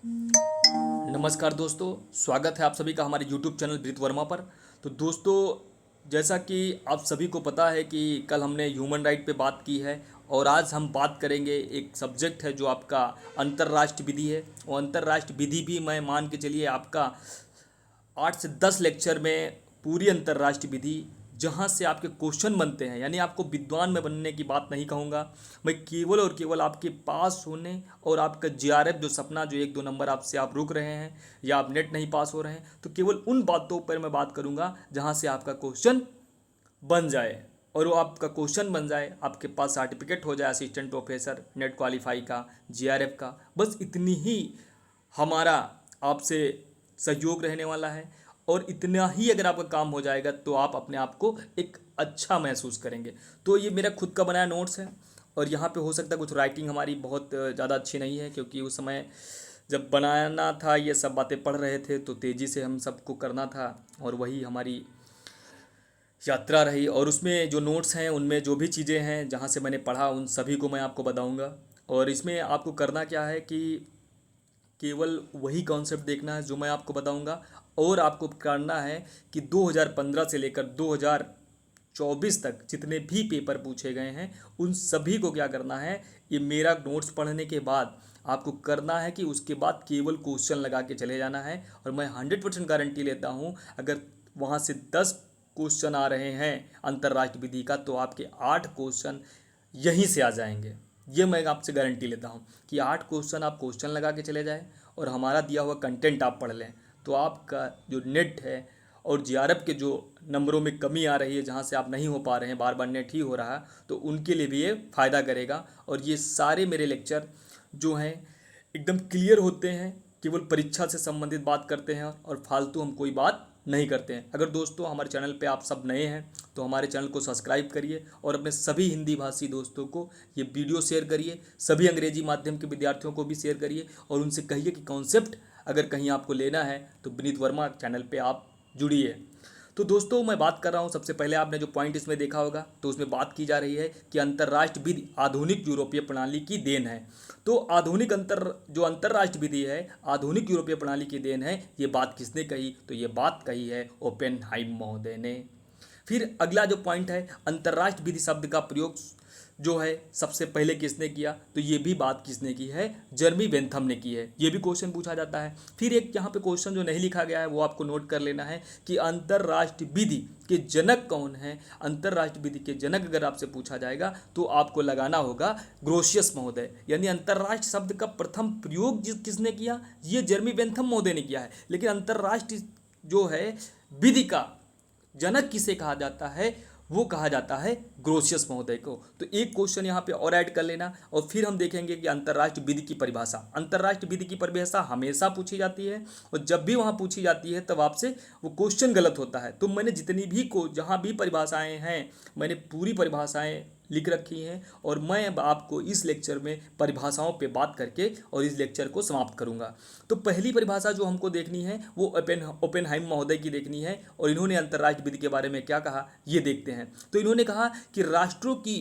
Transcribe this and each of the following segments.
नमस्कार दोस्तों, स्वागत है आप सभी का हमारे YouTube चैनल ब्रीत वर्मा पर। तो दोस्तों, जैसा कि आप सभी को पता है कि कल हमने ह्यूमन राइट पे बात की है और आज हम बात करेंगे एक सब्जेक्ट है जो आपका अंतर्राष्ट्रीय विधि है। और अंतर्राष्ट्रीय विधि भी मैं मान के चलिए आपका 8 से 10 लेक्चर में पूरी अंतर्राष्ट्रीय विधि जहाँ से आपके क्वेश्चन बनते हैं, यानी आपको विद्वान में बनने की बात नहीं कहूँगा मैं, केवल और केवल आपके पास होने और आपका जीआरएफ जो सपना जो 1-2 नंबर आपसे आप रुक रहे हैं या आप नेट नहीं पास हो रहे हैं, तो केवल उन बातों पर मैं बात करूँगा जहाँ से आपका क्वेश्चन बन जाए। और वो आपका क्वेश्चन बन जाए, आपके पास सर्टिफिकेट हो जाए असिस्टेंट प्रोफेसर नेट क्वालिफाई का, जीआरएफ का। बस इतनी ही हमारा आपसे सहयोग रहने वाला है। और इतना ही अगर आपका काम हो जाएगा तो आप अपने आप को एक अच्छा महसूस करेंगे। तो ये मेरा खुद का बनाया नोट्स है और यहाँ पे हो सकता है कुछ राइटिंग हमारी बहुत ज़्यादा अच्छी नहीं है, क्योंकि उस समय जब बनाना था ये सब बातें पढ़ रहे थे तो तेज़ी से हम सबको करना था और वही हमारी यात्रा रही। और उसमें जो नोट्स हैं उनमें जो भी चीज़ें हैं जहाँ से मैंने पढ़ा उन सभी को मैं आपको बताऊँगा। और इसमें आपको करना क्या है कि केवल वही कॉन्सेप्ट देखना है जो मैं आपको बताऊंगा। और आपको करना है कि 2015 से लेकर 2024 तक जितने भी पेपर पूछे गए हैं उन सभी को क्या करना है, ये मेरा नोट्स पढ़ने के बाद आपको करना है कि उसके बाद केवल क्वेश्चन लगा के चले जाना है। और मैं 100% गारंटी लेता हूँ, अगर वहाँ से 10 क्वेश्चन आ रहे हैं अंतर्राष्ट्रीय विधि का तो आपके 8 क्वेश्चन यहीं से आ जाएंगे। ये मैं आपसे गारंटी लेता हूँ कि 8 क्वेश्चन आप क्वेश्चन लगा के चले जाएं और हमारा दिया हुआ कंटेंट आप पढ़ लें, तो आपका जो नेट है और जीआरएफ के जो नंबरों में कमी आ रही है, जहाँ से आप नहीं हो पा रहे हैं, बार बार नेट ही हो रहा है, तो उनके लिए भी ये फ़ायदा करेगा। और ये सारे मेरे लेक्चर जो हैं एकदम क्लियर होते हैं, केवल परीक्षा से संबंधित बात करते हैं और फालतू हम कोई बात नहीं करते हैं। अगर दोस्तों हमारे चैनल पे आप सब नए हैं तो हमारे चैनल को सब्सक्राइब करिए और अपने सभी हिंदी भाषी दोस्तों को ये वीडियो शेयर करिए, सभी अंग्रेजी माध्यम के विद्यार्थियों को भी शेयर करिए और उनसे कहिए कि कॉन्सेप्ट अगर कहीं आपको लेना है तो विनीत वर्मा चैनल पे आप जुड़िए। तो दोस्तों, मैं बात कर रहा हूँ, सबसे पहले आपने जो पॉइंट इसमें देखा होगा तो उसमें बात की जा रही है कि अंतर्राष्ट्रीय विधि आधुनिक यूरोपीय प्रणाली की देन है। तो आधुनिक जो अंतर्राष्ट्रीय विधि है आधुनिक यूरोपीय प्रणाली की देन है, ये बात किसने कही? तो ये बात कही है ओपेनहाइम महोदय ने। फिर अगला जो पॉइंट है, अंतर्राष्ट्रीय विधि शब्द का प्रयोग जो है सबसे पहले किसने किया? तो ये भी बात किसने की है? जर्मी बेंथम ने की है। ये भी क्वेश्चन पूछा जाता है। फिर एक यहाँ पे क्वेश्चन जो नहीं लिखा गया है वो आपको नोट कर लेना है कि अंतर्राष्ट्रीय विधि के जनक कौन है। अंतर्राष्ट्रीय विधि के जनक अगर आपसे पूछा जाएगा तो आपको लगाना होगा ग्रोशियस महोदय। यानी अंतर्राष्ट्रीय शब्द का प्रथम प्रयोग किसने किया? ये जर्मी बेंथम महोदय ने किया है। लेकिन अंतर्राष्ट्रीय जो है विधि का जनक किसे कहा जाता है? वो कहा जाता है ग्रोशियस महोदय को। तो एक क्वेश्चन यहाँ पे और ऐड कर लेना और फिर हम देखेंगे कि अंतर्राष्ट्रीय विधि की परिभाषा। अंतर्राष्ट्रीय विधि की परिभाषा हमेशा पूछी जाती है और जब भी वहाँ पूछी जाती है तब आपसे वो क्वेश्चन गलत होता है। तो मैंने जितनी भी जहाँ भी परिभाषाएँ हैं मैंने पूरी परिभाषाएँ लिख रखी हैं और मैं अब आपको इस लेक्चर में परिभाषाओं पे बात करके और इस लेक्चर को समाप्त करूंगा। तो पहली परिभाषा जो हमको देखनी है वो ओपेनहाइम महोदय की देखनी है और इन्होंने अंतर्राष्ट्रीय विधि के बारे में क्या कहा ये देखते हैं। तो इन्होंने कहा कि राष्ट्रों की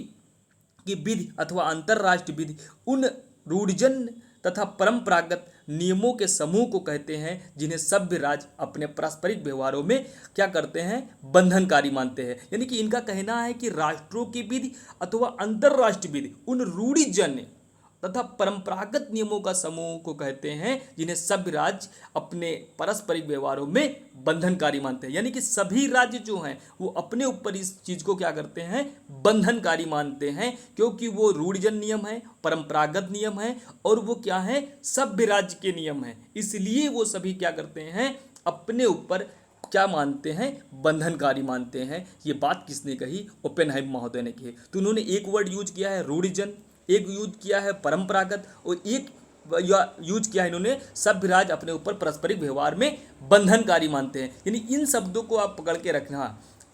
विधि अथवा अंतर्राष्ट्रीय विधि उन रूढ़िजन्य तथा परंपरागत नियमों के समूह को कहते हैं जिन्हें सभ्य राज्य अपने पारस्परिक व्यवहारों में क्या करते हैं? बंधनकारी मानते हैं। यानी कि इनका कहना है कि राष्ट्रों की विधि अथवा अंतर्राष्ट्रीय विधि उन रूढ़िजन्य तथा परंपरागत नियमों का समूह को कहते हैं जिन्हें सभ्य राज्य अपने पारस्परिक व्यवहारों में बंधनकारी मानते हैं। यानी कि सभी राज्य जो हैं वो अपने ऊपर इस चीज़ को क्या करते हैं? बंधनकारी मानते हैं, क्योंकि वो रूढ़िजन्य नियम है, परंपरागत नियम है और वो क्या है? सभ्य राज्य के नियम है। इसलिए वो सभी क्या करते हैं? अपने ऊपर क्या मानते हैं? बंधनकारी मानते हैं। ये बात किसने कही? ओपेनहाइम महोदय ने की। तो उन्होंने एक वर्ड यूज किया है रूढ़िजन्य, एक यूज किया है परंपरागत और एक यूज किया है इन्होंने सभ्य राज्य अपने ऊपर पारस्परिक व्यवहार में बंधनकारी मानते हैं। यानी इन शब्दों को आप पकड़ के रखना।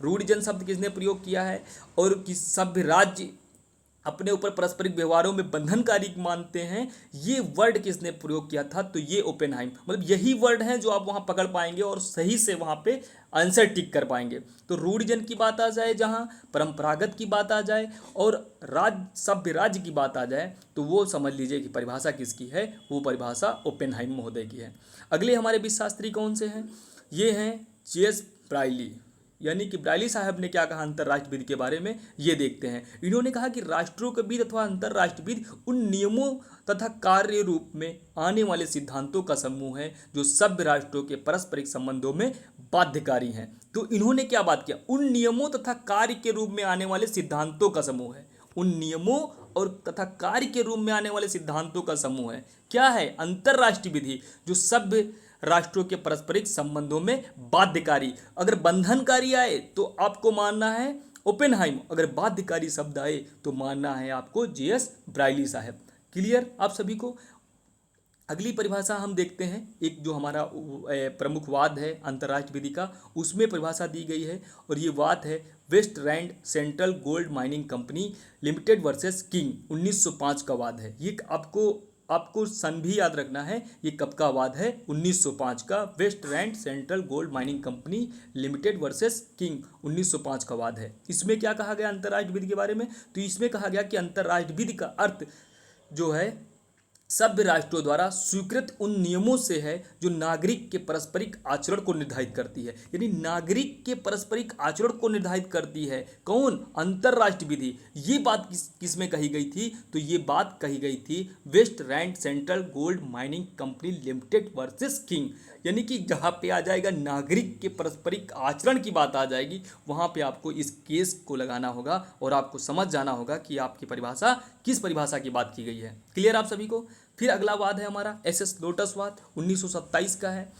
रूढ़िजन्य शब्द किसने प्रयोग किया है और कि सभ्य राज्य अपने ऊपर पारस्परिक व्यवहारों में बंधनकारी मानते हैं, ये वर्ड किसने प्रयोग किया था? तो ये ओपेनहाइम। मतलब यही वर्ड हैं जो आप वहाँ पकड़ पाएंगे और सही से वहाँ पे आंसर टिक कर पाएंगे। तो रूढ़िजन की बात आ जाए, जहाँ परंपरागत की बात आ जाए और सभ्य राज्य की बात आ जाए, तो वो समझ लीजिए कि परिभाषा किसकी है? वो परिभाषा ओपेनहाइम महोदय की है। अगले हमारे विश्वशास्त्री कौन से हैं? ये हैं जेएस ब्राइली। यानी कि ब्राइली साहब ने क्या कहा अंतर्राष्ट्रीय विधि के बारे में, ये देखते हैं। इन्होंने कहा कि राष्ट्रों के बीच अथवा अंतर्राष्ट्रीय विधि उन नियमों तथा कार्य रूप में आने वाले सिद्धांतों का समूह है जो सभ्य राष्ट्रों के पारस्परिक संबंधों में बाध्यकारी हैं। तो इन्होंने क्या बात किया? उन नियमों तथा कार्य के रूप में आने वाले सिद्धांतों का समूह है। उन नियमों और तथा कार्य के रूप में आने वाले सिद्धांतों का समूह है। क्या है? अंतर्राष्ट्रीय विधि जो सभ्य राष्ट्रों के पारस्परिक संबंधों में बाध्यकारी। अगर बंधनकारी आए तो आपको मानना है ओपेनहाइम, अगर बाध्यकारी शब्द आए तो मानना है आपको जेएस ब्राइली साहब। क्लियर आप सभी को? अगली परिभाषा हम देखते हैं, एक जो हमारा प्रमुख वाद है अंतर्राष्ट्रीय विधि का, उसमें परिभाषा दी गई है और ये वाद है West Rand Central Gold Mining Company Limited versus King, 1905 का वाद है। ये आपको सन भी याद रखना है, ये कब का वाद है? 1905 का। West Rand Central Gold Mining Company Limited versus King, 1905 का वाद है। इसमें क्या कहा गया अंतर्राष्ट्रीय विधि के बारे में? तो इसमें कहा गया कि अंतर्राष्ट्रीय विधि का अर्थ जो है सभ्य राष्ट्रों द्वारा स्वीकृत उन नियमों से है जो नागरिक के पारस्परिक आचरण को निर्धारित करती है। यानी नागरिक के पारस्परिक आचरण को निर्धारित करती है कौन? अंतर्राष्ट्रीय विधि। ये बात किस में कही गई थी? तो ये बात कही गई थी West Rand Central Gold Mining Company Limited versus King. यानी कि जहाँ पे आ जाएगा नागरिक के पारस्परिक आचरण की बात आ जाएगी, वहाँ पे आपको इस केस को लगाना होगा और आपको समझ जाना होगा कि आपकी परिभाषा किस परिभाषा की बात की गई है। क्लियर आप सभी को? फिर अगला वाद है हमारा एसएस लोटस वाद, 1927 का है।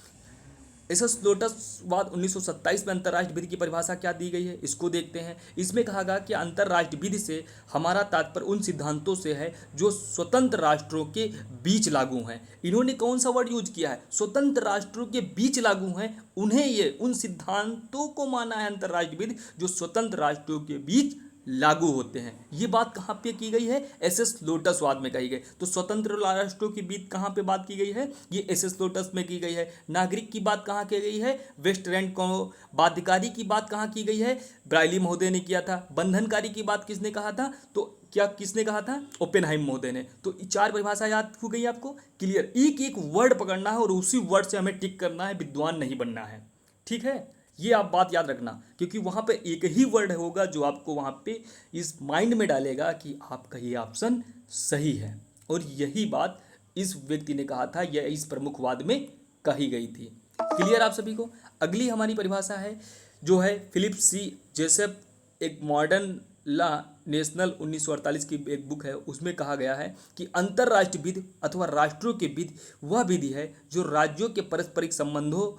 एसएस लोटस वाद 1927 में अंतर्राष्ट्रीय विधि की परिभाषा क्या दी गई है, इसको देखते हैं। इसमें कहा गया कि अंतर्राष्ट्रीय विधि से हमारा तात्पर्य उन सिद्धांतों से है जो स्वतंत्र राष्ट्रों के बीच लागू हैं। इन्होंने कौन सा वर्ड यूज किया है? स्वतंत्र राष्ट्रों के बीच लागू हैं, उन्हें ये उन सिद्धांतों को माना है अंतर्राष्ट्रीय विधि जो स्वतंत्र राष्ट्रों के बीच लागू होते हैं। ये बात कहाँ पे की गई है? एसएस लोटस वाद में कही गई। तो स्वतंत्र राष्ट्रों के बीच कहाँ पे बात की गई है? ये एसएस लोटस में की गई है। नागरिक की बात कहाँ की गई है? वेस्ट रैंड को बाध्यकारी की बात कहाँ की गई है? ब्राइली महोदय ने किया था। बंधनकारी की बात किसने कहा था? तो क्या किसने कहा था? ओपेनहाइम महोदय ने। तो 4 परिभाषा याद हो गई आपको? क्लियर। एक एक वर्ड पकड़ना है और उसी वर्ड से हमें टिक करना है, विद्वान नहीं बनना है। ठीक है, ये आप बात याद रखना, क्योंकि वहाँ पे एक ही वर्ड होगा जो आपको वहाँ पे इस माइंड में डालेगा कि आपका ये ऑप्शन सही है। और यही बात इस व्यक्ति ने कहा था, यह इस प्रमुख वाद में कही गई थी। क्लियर आप सभी को? अगली हमारी परिभाषा है जो है फिलिप सी जेसेप, एक मॉडर्न लॉ नेशनल 1948 की एक बुक है, उसमें कहा गया है कि अंतर्राष्ट्रीय विधि अथवा राष्ट्रों के विधि वह विधि है जो राज्यों के पारस्परिक संबंधों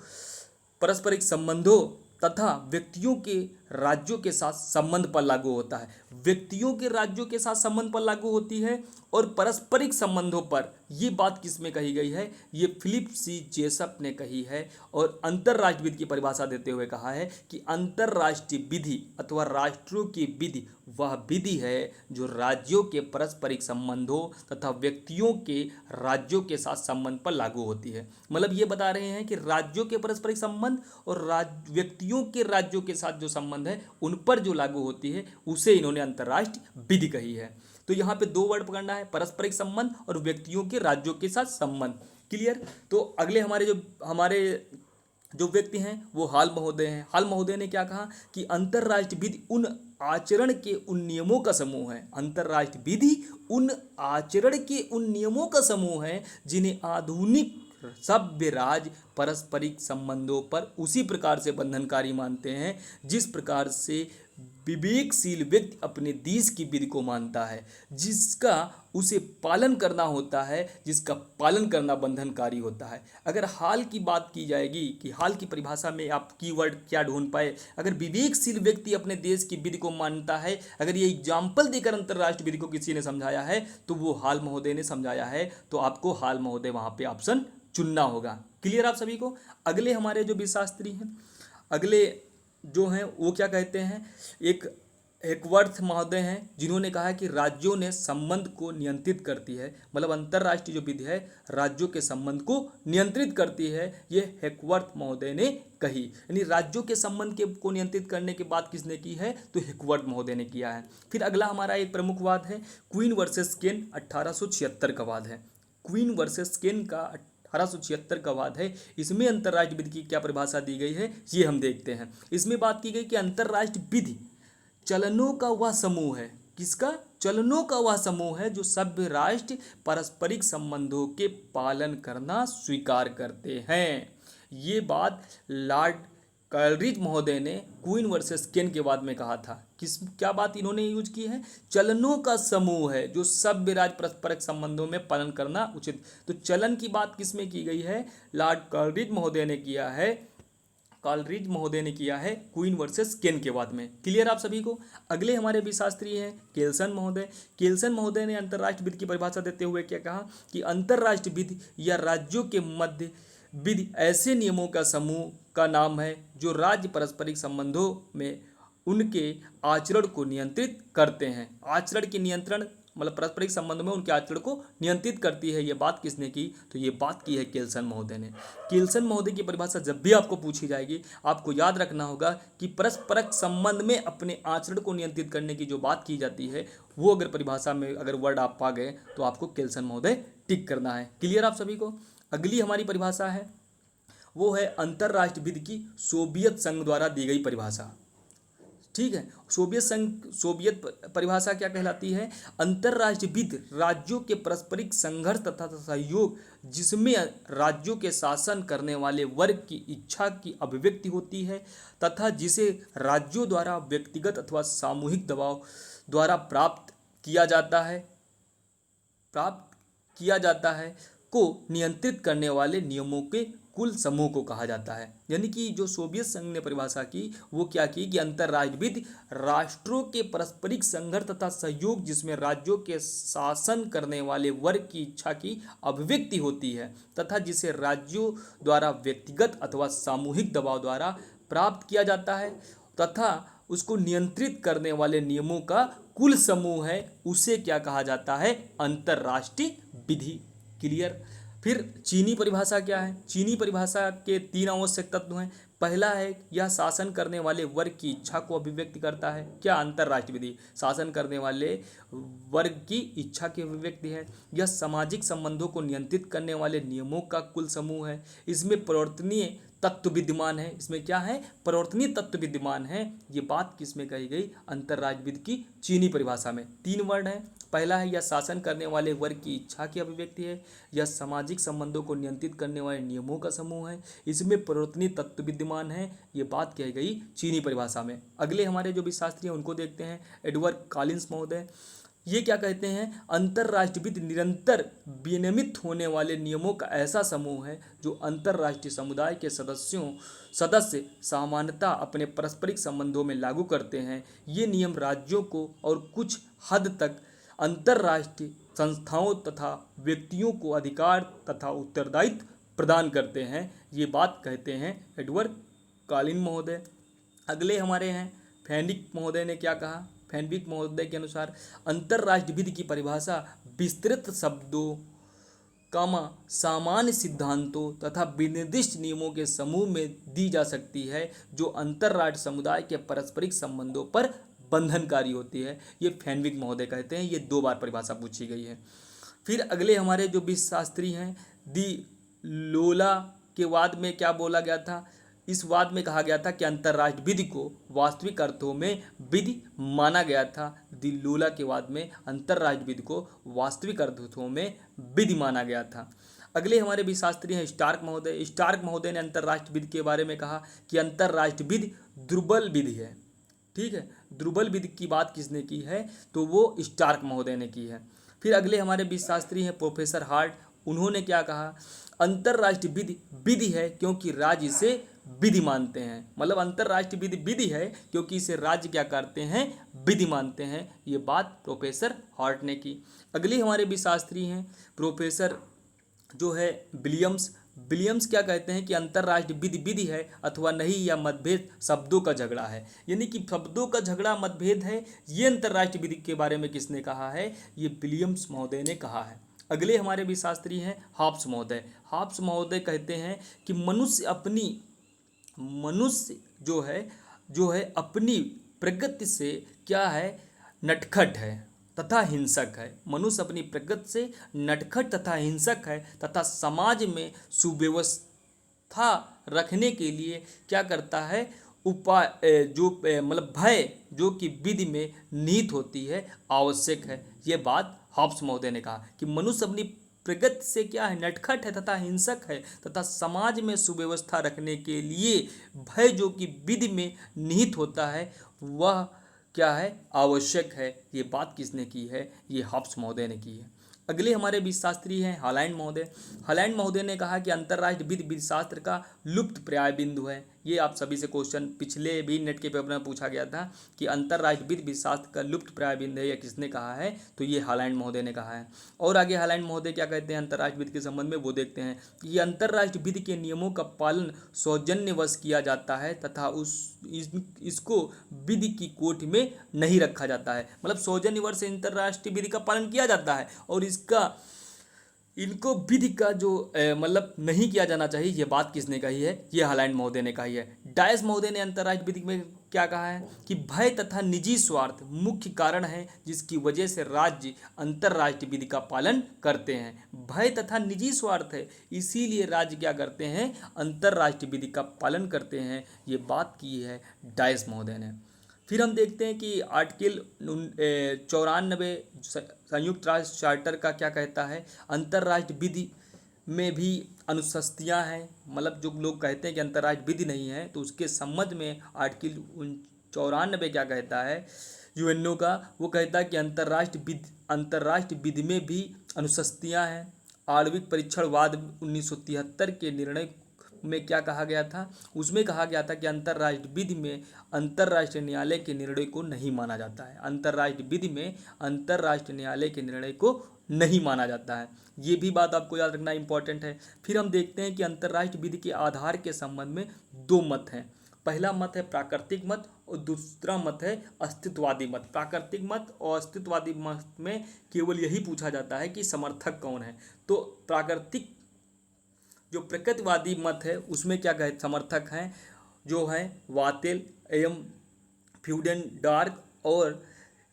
तथा व्यक्तियों के राज्यों के साथ संबंध पर लागू होता है। व्यक्तियों के राज्यों के साथ संबंध पर लागू होती है और पारस्परिक संबंधों पर। ये बात किस में कही गई है? ये फिलिप सी जेसप ने कही है और अंतर्राष्ट्रीय विधि की परिभाषा देते हुए कहा है कि अंतर्राष्ट्रीय विधि अथवा राष्ट्रों की विधि वह विधि है जो राज्यों के पारस्परिक संबंधों तथा व्यक्तियों के राज्यों के साथ संबंध पर लागू होती है। मतलब ये बता रहे हैं कि राज्यों के पारस्परिक संबंध और व्यक्तियों के राज्यों के साथ जो संबंध है उन पर जो लागू होती है उसे इन्होंने अंतर्राष्ट्रीय विधि कही है। तो यहाँ पे 2 वर्ड पकड़ना है, पारस्परिक संबंध और व्यक्तियों के राज्यों के साथ संबंध। क्लियर। तो अगले हमारे जो व्यक्ति हैं वो हाल महोदय हैं। हाल महोदय ने क्या कहा कि अंतर्राष्ट्रीय विधि उन आचरण के उन नियमों का समूह है। अंतर्राष्ट्रीय विधि उन आचरण के उन नियमों का समूह है जिन्हें आधुनिक सभ्य राज्य पारस्परिक संबंधों पर उसी प्रकार से बंधनकारी मानते हैं जिस प्रकार से विवेकशील व्यक्ति अपने देश की विधि को मानता है, जिसका उसे पालन करना होता है, जिसका पालन करना बंधनकारी होता है। अगर हाल की बात की जाएगी कि हाल की परिभाषा में आप कीवर्ड क्या ढूंढ पाए, अगर विवेकशील व्यक्ति अपने देश की विधि को मानता है, अगर ये एग्जाम्पल देकर अंतर्राष्ट्रीय विधि को किसी ने समझाया है तो वो हाल महोदय ने समझाया है। तो आपको हाल महोदय वहाँ पे ऑप्शन चुनना होगा। क्लियर आप सभी को? अगले हमारे जो विशास्त्री हैं, अगले जो हैं वो क्या कहते हैं, एक हेकवर्थ महोदय हैं, जिन्होंने कहा कि राज्यों ने संबंध को नियंत्रित करती है, मतलब अंतर्राष्ट्रीय जो विधि है राज्यों के संबंध को नियंत्रित करती है, ये हेकवर्थ महोदय ने कही। यानी राज्यों के संबंध के को नियंत्रित करने की बात किसने की है, तो हेकवर्थ महोदय ने किया है। फिर अगला हमारा एक प्रमुख वाद है क्वीन वर्सेस केन, 1876 का वाद है। क्वीन वर्सेस केन का 1876 का वाद है। इसमें अंतर्राष्ट्रीय विधि की क्या परिभाषा दी गई है, ये हम देखते हैं। इसमें बात की गई कि अंतर्राष्ट्रीय विधि चलनों का वह समूह है, किसका, चलनों का वह समूह है जो सभ्य राष्ट्र पारस्परिक संबंधों के पालन करना स्वीकार करते हैं। ये बात लॉर्ड कॉलरिज महोदय ने क्वीन वर्सेस केन के बाद में कहा था। क्या बात इन्होंने यूज की है, चलनों का समूह है जो सभ्य राज्य पारस्परिक संबंधों में पालन करना उचित। तो चलन की बात किसमें की गई है, लॉर्ड कॉलरिज महोदय ने किया है, कॉलरिज महोदय ने किया है क्वीन वर्सेस केन के बाद में। क्लियर आप सभी को। अगले हमारे भी शास्त्री हैं केल्सन महोदय। केल्सन महोदय ने अंतर्राष्ट्रीय विधि की परिभाषा देते हुए क्या कहा कि अंतर्राष्ट्रीय विधि या राज्यों के मध्य विधि ऐसे नियमों का समूह का नाम है जो राज्य पारस्परिक संबंधों में उनके आचरण को नियंत्रित करते हैं। आचरण के नियंत्रण मतलब पारस्परिक संबंध में उनके आचरण को नियंत्रित करती है। ये बात किसने की, तो ये बात की है केल्सन महोदय ने। केल्सन महोदय की परिभाषा जब भी आपको पूछी जाएगी आपको याद रखना होगा कि परस्परिक संबंध में अपने आचरण को नियंत्रित करने की जो बात की जाती है वो अगर परिभाषा में अगर वर्ड आप पा गए तो आपको केल्सन महोदय टिक करना है। क्लियर आप सभी को। अगली हमारी परिभाषा है वो है अंतर्राष्ट्रीय विधि की सोवियत संघ द्वारा दी गई परिभाषा। ठीक है, सोवियत परिभाषा क्या कहलाती है, अंतर्राष्ट्रीय विधि राज्यों के पारस्परिक संघर्ष तथा सहयोग जिसमें राज्यों के शासन करने वाले वर्ग की इच्छा की अभिव्यक्ति होती है तथा जिसे राज्यों द्वारा व्यक्तिगत अथवा सामूहिक दबाव द्वारा प्राप्त किया जाता है को नियंत्रित करने वाले नियमों के कुल समूह को कहा जाता है। यानी कि जो सोवियत संघ ने परिभाषा की वो क्या की कि अंतर्राष्ट्रीय विधि राष्ट्रों के पारस्परिक संघर्ष तथा सहयोग जिसमें राज्यों के शासन करने वाले वर्ग की इच्छा की अभिव्यक्ति होती है तथा जिसे राज्यों द्वारा व्यक्तिगत अथवा सामूहिक दबाव द्वारा प्राप्त किया जाता है तथा उसको नियंत्रित करने वाले नियमों का कुल समूह है, उसे क्या कहा जाता है, अंतर्राष्ट्रीय विधि। क्लियर। फिर चीनी परिभाषा क्या है, चीनी परिभाषा के 3 आवश्यक तत्व हैं। पहला है यह शासन करने वाले वर्ग की इच्छा को अभिव्यक्त करता है। क्या, अंतर्राष्ट्रीय विधि शासन करने वाले वर्ग की इच्छा की अभिव्यक्ति है। यह सामाजिक संबंधों को नियंत्रित करने वाले नियमों का कुल समूह है। इसमें परिवर्तनीय तत्व विद्यमान है। इसमें क्या है, परिवर्तनीय तत्व विद्यमान है। ये बात किसमें कही गई, अंतर्राष्ट्रीय विधि की चीनी परिभाषा में। 3 वर्ड हैं। पहला है यह शासन करने वाले वर्ग की इच्छा की अभिव्यक्ति है। यह सामाजिक संबंधों को नियंत्रित करने वाले नियमों का समूह है। इसमें परिवर्तनीय तत्व विद्यमान है। ये बात कही गई चीनी परिभाषा में। अगले हमारे जो भी शास्त्री हैं उनको देखते हैं, एडवर्ड कॉलिंस महोदय। ये क्या कहते हैं, अंतर्राष्ट्रीय विधि निरंतर विनियमित होने वाले नियमों का ऐसा समूह है जो अंतर्राष्ट्रीय समुदाय के सदस्य सामान्यतः अपने पारस्परिक संबंधों में लागू करते हैं। ये नियम राज्यों को और कुछ हद तक अंतर्राष्ट्रीय संस्थाओं तथा व्यक्तियों को अधिकार तथा उत्तरदायित्व प्रदान करते हैं। ये बात कहते हैं एडवर्ड कॉलिन महोदय। अगले हमारे हैं फेंडिक महोदय ने क्या कहा, फेंडिक महोदय के अनुसार अंतर्राष्ट्रीय विधि की परिभाषा विस्तृत शब्दों सामान्य सिद्धांतों तथा विनिर्दिष्ट नियमों के समूह में दी जा सकती है जो अंतर्राष्ट्रीय समुदाय के पारस्परिक संबंधों पर बंधनकारी होती है। ये फेंडिक महोदय कहते हैं। ये 2 बार परिभाषा पूछी गई है। फिर अगले हमारे जो भी शास्त्री हैं, दी लोला के वाद में क्या बोला गया था, इस वाद में कहा गया था कि अंतर्राष्ट्रीय विधि को वास्तविक अर्थों में विधि माना गया था। दी लोला के वाद में अंतर्राष्ट्रीय विधि को वास्तविक अर्थों में विधि माना गया था। अगले हमारे भी शास्त्री हैं स्टार्क महोदय। स्टार्क महोदय ने अंतर्राष्ट्रीय विधि के बारे में कहा कि अंतर्राष्ट्रीय विधि दुर्बल विधि है। ठीक है, दुर्बल विधि की बात किसने की है, तो वो स्टार्क महोदय ने की है। फिर अगले हमारे भी शास्त्री हैं प्रोफेसर हार्ट। उन्होंने क्या कहा, अंतर्राष्ट्रीय विधि विधि है क्योंकि राज्य इसे विधि मानते हैं। मतलब अंतर्राष्ट्रीय विधि विधि है क्योंकि इसे राज्य क्या करते हैं, विधि मानते हैं। ये बात प्रोफेसर हार्ट ने की। अगली हमारे भी शास्त्री हैं प्रोफेसर जो है विलियम्स विलियम्स क्या कहते हैं कि अंतर्राष्ट्रीय विधि विधि है अथवा नहीं, या मतभेद शब्दों का झगड़ा है। यानी कि शब्दों का झगड़ा मतभेद है, ये अंतर्राष्ट्रीय विधि के बारे में किसने कहा है? ये विलियम्स महोदय ने कहा है। अगले हमारे भी शास्त्री हैं हॉब्स महोदय। हॉब्स महोदय कहते हैं कि मनुष्य जो है अपनी प्रगति से क्या है? नटखट है तथा हिंसक है। मनुष्य अपनी प्रगति से नटखट तथा हिंसक है तथा समाज में सुव्यवस्था रखने के लिए क्या करता है? उपाय मतलब भय जो कि विधि में निहित होती है आवश्यक है। ये बात हॉब्स महोदय ने कहा कि मनुष्य अपनी प्रगति से क्या है? नटखट है तथा हिंसक है तथा समाज में सुव्यवस्था रखने के लिए भय जो कि विधि में निहित होता है वह क्या है? आवश्यक है। ये बात किसने की है? ये हॉब्स महोदय ने की है। अगले हमारे विधि शास्त्री हैं हॉलैंड महोदय। हॉलैंड महोदय ने कहा कि अंतर्राष्ट्रीय विधि शास्त्र का लुप्त प्राय बिंदु है। ये आप सभी से क्वेश्चन पिछले भी नेट के पेपर में पूछा गया था कि अंतर्राष्ट्रीय विधि शास्त्र का लुप्त प्राय बिंदु है, या किसने कहा है? तो ये हॉलैंड महोदय ने कहा है। और आगे हॉलैंड महोदय क्या कहते हैं अंतर्राष्ट्रीय विधि के संबंध में, वो देखते हैं कि ये अंतर्राष्ट्रीय विधि के नियमों का पालन सौजन्यवश किया जाता है तथा इसको विधि की कोटि में नहीं रखा जाता है। मतलब सौजन्यवश अंतर्राष्ट्रीय विधि का पालन किया जाता है और इनको विधि का जो मतलब नहीं किया जाना चाहिए, ये बात किसने कही है? ये हॉलैंड महोदय ने कही है। डायस महोदय ने अंतर्राष्ट्रीय विधि में क्या कहा है कि भय तथा निजी स्वार्थ मुख्य कारण है जिसकी वजह से राज्य अंतर्राष्ट्रीय विधि का पालन करते हैं। भय तथा निजी स्वार्थ है, इसीलिए राज्य क्या करते हैं? अंतर्राष्ट्रीय विधि का पालन करते हैं। ये बात की है डायस महोदय ने। फिर हम देखते हैं कि आर्टिकल 94 संयुक्त राष्ट्र चार्टर का क्या कहता है? अंतर्राष्ट्रीय विधि में भी अनुशस्तियाँ हैं। मतलब जो लोग कहते हैं कि अंतर्राष्ट्रीय विधि नहीं है, तो उसके संबंध में आर्टिकल 94 क्या कहता है यूएनओ का? वो कहता है कि अंतर्राष्ट्रीय विधि में भी अनुशस्तियाँ हैं। आणविक परीक्षणवाद 1973 के निर्णय में क्या कहा गया था? उसमें कहा गया था कि अंतर्राष्ट्रीय विधि में अंतर्राष्ट्रीय न्यायालय के निर्णय को नहीं माना जाता है। अंतर्राष्ट्रीय विधि में अंतर्राष्ट्रीय न्यायालय के निर्णय को नहीं माना जाता है। ये भी बात आपको याद रखना इंपॉर्टेंट है। फिर हम देखते हैं कि अंतर्राष्ट्रीय विधि के आधार के संबंध में दो मत हैं। पहला मत है प्राकृतिक मत और दूसरा मत है अस्तित्ववादी मत। प्राकृतिक मत और अस्तित्ववादी मत में केवल यही पूछा जाता है कि समर्थक कौन है। तो जो प्रकृतिवादी मत है उसमें क्या कहे? समर्थक हैं जो हैं वातेल एम फ्यूडेनडार्क और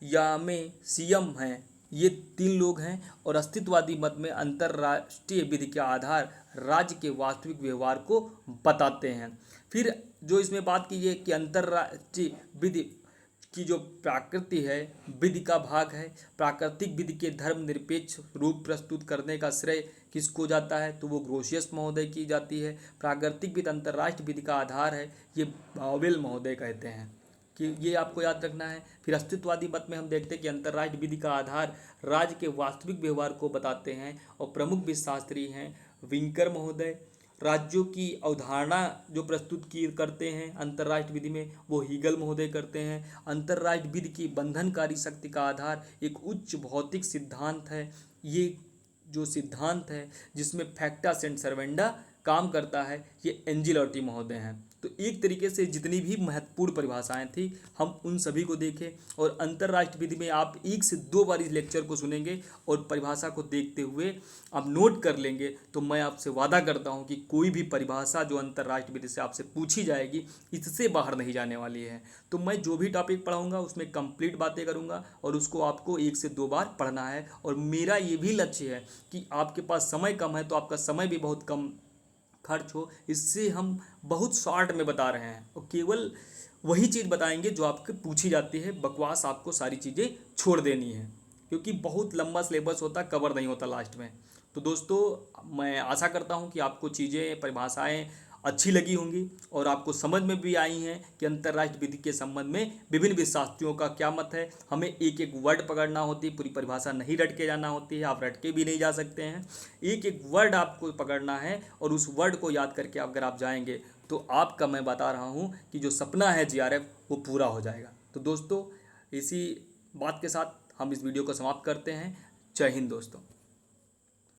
यामेसियम हैं। ये 3 लोग हैं। और अस्तित्ववादी मत में अंतर्राष्ट्रीय विधि के आधार राज्य के वास्तविक व्यवहार को बताते हैं। फिर जो इसमें बात की है कि अंतर्राष्ट्रीय विधि की जो प्रकृति है विधि का भाग है। प्राकृतिक विधि के धर्मनिरपेक्ष रूप प्रस्तुत करने का श्रेय किसको जाता है? तो वो ग्रोशियस महोदय की जाती है। प्राकृतिक विधि अंतर्राष्ट्रीय विधि का आधार है, ये बावेल महोदय कहते हैं कि ये आपको याद रखना है। फिर अस्तित्ववादी मत में हम देखते हैं कि अंतर्राष्ट्रीय विधि का आधार राज्य के वास्तविक व्यवहार को बताते हैं और प्रमुख विधिशास्त्री हैं विंकर महोदय। राज्यों की अवधारणा जो प्रस्तुत की करते हैं अंतर्राष्ट्रीय विधि में वो हीगल महोदय करते हैं। अंतर्राष्ट्रीय विधि की बंधनकारी शक्ति का आधार एक उच्च भौतिक सिद्धांत है। ये जो सिद्धांत है जिसमें फैक्टा सेंट सर्वेंडा काम करता है, ये एंजिलोटी महोदय हैं। तो एक तरीके से जितनी भी महत्वपूर्ण परिभाषाएं थी हम उन सभी को देखें। और अंतर्राष्ट्रीय विधि में आप 1 से 2 बार इस लेक्चर को सुनेंगे और परिभाषा को देखते हुए आप नोट कर लेंगे, तो मैं आपसे वादा करता हूं कि कोई भी परिभाषा जो अंतर्राष्ट्रीय विधि से आपसे पूछी जाएगी इससे बाहर नहीं जाने वाली है। तो मैं जो भी टॉपिक पढ़ाऊँगा उसमें कंप्लीट बातें करूँगा और उसको आपको 1 से 2 बार पढ़ना है। और मेरा ये भी लक्ष्य है कि आपके पास समय कम है तो आपका समय भी बहुत कम खर्च हो। इससे हम बहुत शॉर्ट में बता रहे हैं और केवल वही चीज़ बताएंगे जो आपके पूछी जाती है। बकवास आपको सारी चीज़ें छोड़ देनी है क्योंकि बहुत लंबा सिलेबस होता, कवर नहीं होता लास्ट में। तो दोस्तों मैं आशा करता हूँ कि आपको चीज़ें परिभाषाएं अच्छी लगी होंगी और आपको समझ में भी आई हैं कि अंतर्राष्ट्रीय विधि के संबंध में विभिन्न विधिशास्त्रियों का क्या मत है। हमें एक एक वर्ड पकड़ना होती है, पूरी परिभाषा नहीं रट के जाना होती है। आप रट के भी नहीं जा सकते हैं, एक एक वर्ड आपको पकड़ना है और उस वर्ड को याद करके अगर आप जाएंगे तो आपका मैं बता रहा हूँ कि जो सपना है जीआरएफ वो पूरा हो जाएगा। तो दोस्तों इसी बात के साथ हम इस वीडियो को समाप्त करते हैं। जय हिंद दोस्तों।